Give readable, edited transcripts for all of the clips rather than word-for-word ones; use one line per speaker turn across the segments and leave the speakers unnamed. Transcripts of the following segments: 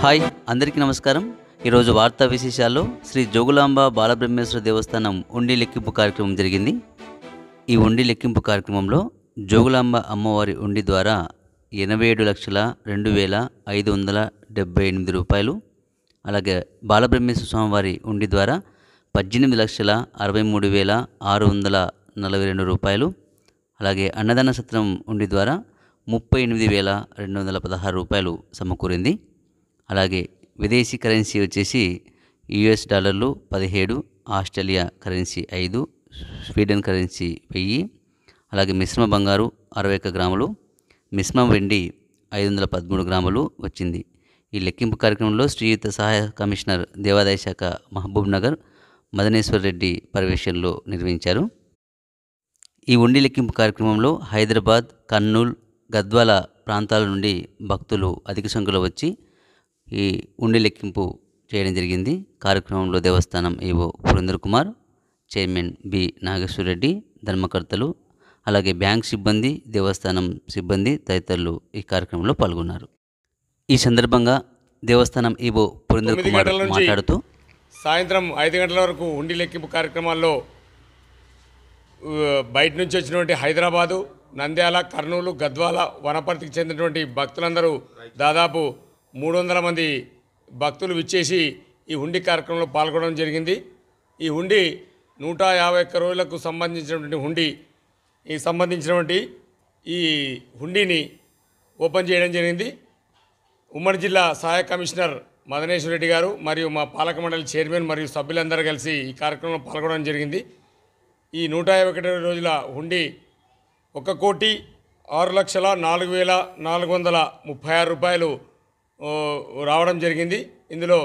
Hi అందరికీ నమస్కారం. ఈరోజు వార్తా విశేషాల్లో శ్రీ జోగులాంబ బాలబ్రహ్మేశ్వర దేవస్థానం ఉండి లెక్కింపు కార్యక్రమం జరిగింది. ఈ ఉండి లెక్కింపు కార్యక్రమంలో జోగులాంబ అమ్మవారి ఉండి ద్వారా 87,02,578 రూపాయలు, అలాగే బాలబ్రహ్మేశ్వర స్వామివారి ఉండి ద్వారా 18,63,642 రూపాయలు, అలాగే అన్నదాన సత్రం ఉండి ద్వారా 38,216 రూపాయలు సమకూరింది. అలాగే విదేశీ కరెన్సీ వచ్చేసి US డాలర్లు 17, ఆస్ట్రేలియా కరెన్సీ 5, స్వీడన్ కరెన్సీ 1000, అలాగే మిశ్రమ బంగారు 61 గ్రాములు, మిశ్రమ వెండి 513 గ్రాములు వచ్చింది. ఈ లెక్కింపు కార్యక్రమంలో శ్రీయుత సహాయ కమిషనర్ దేవాదాయ శాఖ మహబూబ్ నగర్ మదనేశ్వర్ రెడ్డి పర్యవేక్షణలో నిర్వహించారు. ఈ ఉండి లెక్కింపు కార్యక్రమంలో హైదరాబాద్, కర్నూలు, గద్వాల ప్రాంతాల నుండి భక్తులు అధిక సంఖ్యలో వచ్చి ఈ ఉండి లెక్కింపు చేయడం జరిగింది. కార్యక్రమంలో దేవస్థానం EO Purendra Kumar, chairman B Nageswarareddy, ధర్మకర్తలు, అలాగే బ్యాంక్ సిబ్బంది, దేవస్థానం సిబ్బంది తదితరులు ఈ కార్యక్రమంలో పాల్గొన్నారు. ఈ సందర్భంగా దేవస్థానం ఈవో పురేంద్ర కుమార్ మాట్లాడుతూ
సాయంత్రం 5 గంటల వరకు ఉండి లెక్కింపు కార్యక్రమాల్లో బయట నుంచి వచ్చినటువంటి హైదరాబాదు, నంద్యాల, కర్నూలు, గద్వాల, వనపర్తికి చెందినటువంటి భక్తులందరూ దాదాపు 300 మంది భక్తులు విచ్చేసి ఈ హుండీ కార్యక్రమంలో పాల్గొనడం జరిగింది. ఈ హుండీ 151 రోజులకు సంబంధించినటువంటి ఈ హుండీని ఓపెన్ చేయడం జరిగింది. ఉమ్మడి జిల్లా సహాయ కమిషనర్ మదనేశ్వర్ రెడ్డి గారు మరియు మా పాలక మండలి చైర్మన్ మరియు సభ్యులందరూ కలిసి ఈ కార్యక్రమంలో పాల్గొనడం జరిగింది. ఈ 151 రోజుల హుండీ 1,06,04,436 రూపాయలు రావడం జరిగింది. ఇందులో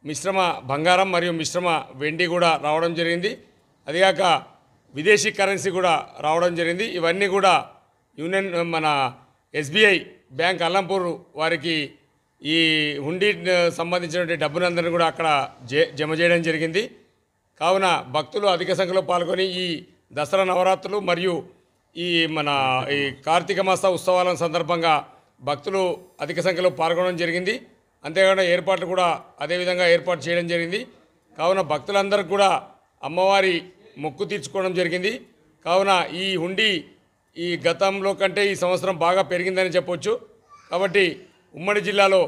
మిశ్రమ బంగారం మరియు మిశ్రమ వెండి కూడా రావడం జరిగింది. అదిగాక విదేశీ కరెన్సీ కూడా రావడం జరిగింది. ఇవన్నీ కూడా మన SBI బ్యాంక్ అల్లంపూర్ వారికి ఈ హుండీ సంబంధించినటువంటి డబ్బునందరినీ కూడా అక్కడ జమ చేయడం జరిగింది. కావున భక్తులు అధిక సంఖ్యలో పాల్గొని ఈ దసరా నవరాత్రులు మరియు ఈ కార్తీక మాస ఉత్సవాల సందర్భంగా భక్తులు అధిక సంఖ్యలో పాల్గొనడం జరిగింది. అంతేకాకుండా ఏర్పాట్లు కూడా అదేవిధంగా ఏర్పాటు చేయడం జరిగింది. కావున భక్తులందరూ కూడా అమ్మవారి మొక్కు తీర్చుకోవడం జరిగింది. కావున ఈ హుండీ ఈ గతంలో కంటే ఈ సంవత్సరం బాగా పెరిగిందని చెప్పొచ్చు. కాబట్టి ఉమ్మడి జిల్లాలో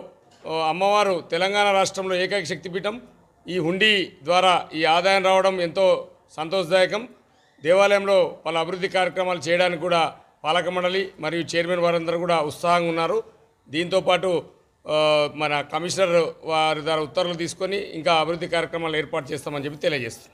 అమ్మవారు తెలంగాణ రాష్ట్రంలో ఏకైక శక్తిపీఠం. ఈ హుండీ ద్వారా ఈ ఆదాయం రావడం ఎంతో సంతోషదాయకం. దేవాలయంలో పలు అభివృద్ధి కార్యక్రమాలు చేయడానికి కూడా పాలక మండలి మరియు చైర్మన్ వారందరూ కూడా ఉత్సాహంగా ఉన్నారు. దీంతోపాటు మన కమిషనర్ వారి ద్వారా ఉత్తర్వులు తీసుకొని ఇంకా అభివృద్ధి కార్యక్రమాలు ఏర్పాటు చేస్తామని చెప్పి తెలియజేస్తారు.